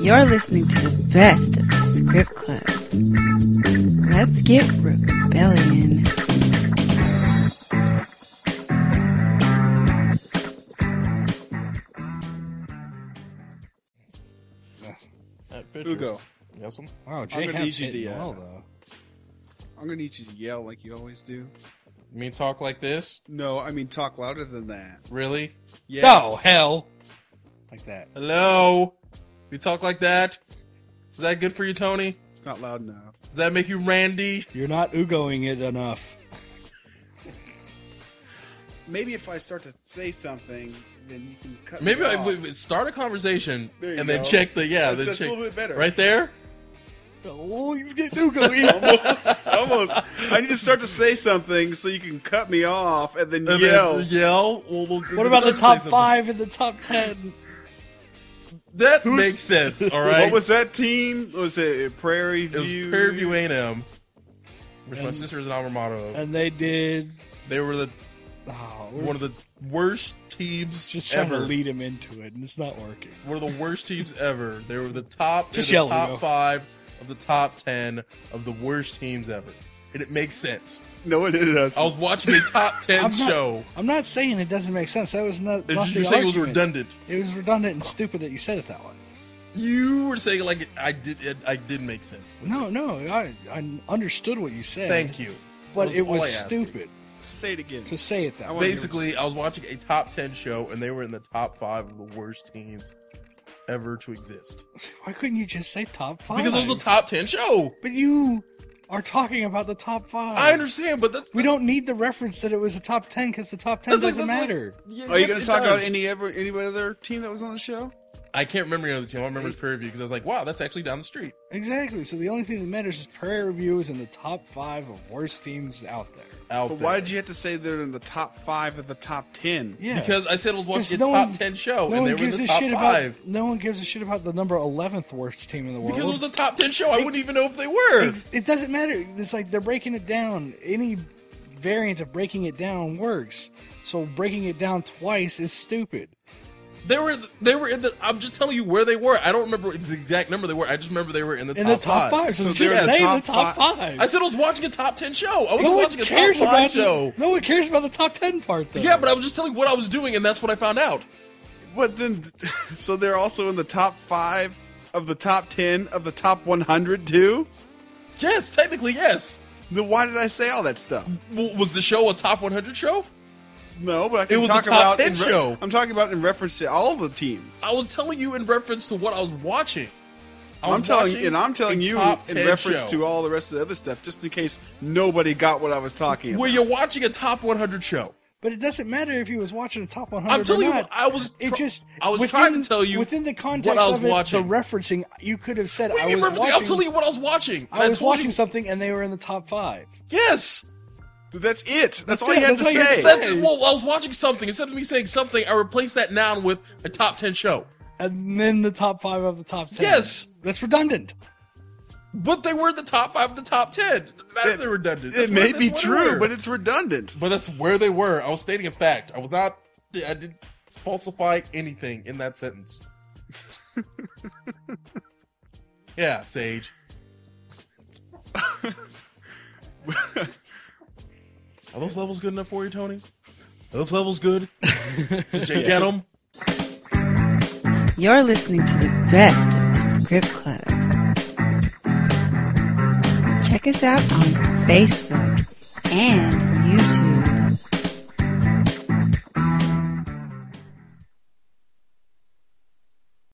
You're listening to the best of the Script Club. Let's get rebellion. Ugo. Yes, one? Wow, I'm Jake gonna need you to well, though. I'm gonna need you to yell like you always do. You mean talk like this? No, I mean talk louder than that. Really? Yes. Oh, hell. Like that. Hello? You talk like that? Is that good for you, Tony? It's not loud enough. Does that make you Randy? You're not Ugoing it enough. Maybe if I start to say something, then you can cut Maybe me I off. start a conversation There you and then go. check the That's then a check little bit better. right there. Oh, he's getting Ugoing. Almost. I need to start to say something so you can cut me off and then And yell. then yell. We'll What about the start to top say 5 and the top 10? That makes sense. All right. What was that team? Was it Prairie It was View? Prairie View A&M, which my And- sister is an alma mater of. And they did... They were Oh, one of the worst teams just trying ever. to lead him into it, and it's not working. One of the worst teams ever. They were the top. Just they were yell, the top Ugo. 5 of the top 10 of the worst teams ever, and it makes sense. No, it doesn't. I was watching a top 10 I'm not- show. I'm not saying it doesn't make sense. That was not Did the you say it was argument. redundant? It was redundant and stupid that you said it that way. You were saying like I did make sense. No, I understood what you said. Thank you. But That it all was I asked you. stupid Say it again. to say it that I way. wanna- Basically, I was watching a top 10 show, and they were in the top 5 of the worst teams ever to exist. Why couldn't you just say top 5? Because it was a top 10 show. But you are talking about the top 5. I understand, but that's We don't need the reference that it was a top 10 because the top 10 that's doesn't like- matter. Yeah, Are you yes, going to it talk about does. any other team that was on the show? I can't remember any other team. I remember it's Prairie View because I was like, wow, that's actually down the street. Exactly. So the only thing that matters is Prairie View is in the top 5 of worst teams out there. But why did you have to say they're in the top 5 of the top 10? Yeah. Because I said I was watching a no top one- 10 show, no and one they were in gives the a top shit 5. about. No one gives a shit about the number 11th worst team in the world. Because it was a top 10 show. I wouldn't even know if they were. It doesn't matter. It's like they're breaking it down. Any variant of breaking it down works. So breaking it down twice is stupid. They were in the. I'm just telling you where they were. I don't remember the exact number they were. I just remember they were in the In top the top 5. So So just they're in the say the top top five. 5. I said I was watching a top 10 show. I wasn't no one watching a top cares 5 about show. No one cares about the top 10 part, though. Yeah, but I was just telling you what I was doing, and that's what I found out. But then, so they're also in the top 5 of the top 10 of the top 100 too? Yes, technically, yes. Then why did I say all that stuff? Was the show a top 100 show? No, but I can It was talk a top about 10 show. I'm talking about in reference to all the teams. I was telling you in reference to what I was watching. I'm telling you top in 10 reference show. to all the rest of the other stuff, just in case nobody got what I was talking about. Where you're watching a top 100 show. But it doesn't matter if he was watching a top 100 I'm telling or you, not. I was within, trying to tell you within the context what I was of it, watching. the referencing, you could have said What do I you mean was referencing? watching. I'm telling you what I was watching. I was told watching you- something and they were in the top 5. Yes. That's it. That's all it. you had That's to all you had to say. say. That's it. Well, I was watching something. Instead of me saying something, I replaced that noun with a top 10 show. And then the top 5 of the top 10. Yes. That's redundant. But they were in the top 5 of the top 10. It doesn't matter if they're redundant. That's It where- may be that's where they true, were. but it's redundant. But that's where they were. I was stating a fact. I didn't falsify anything in that sentence. Yeah, Sage. Are those levels good enough for you, Tony? Are those levels good? Did you get them? You're listening to the best of the Script Club. Check us out on Facebook and YouTube.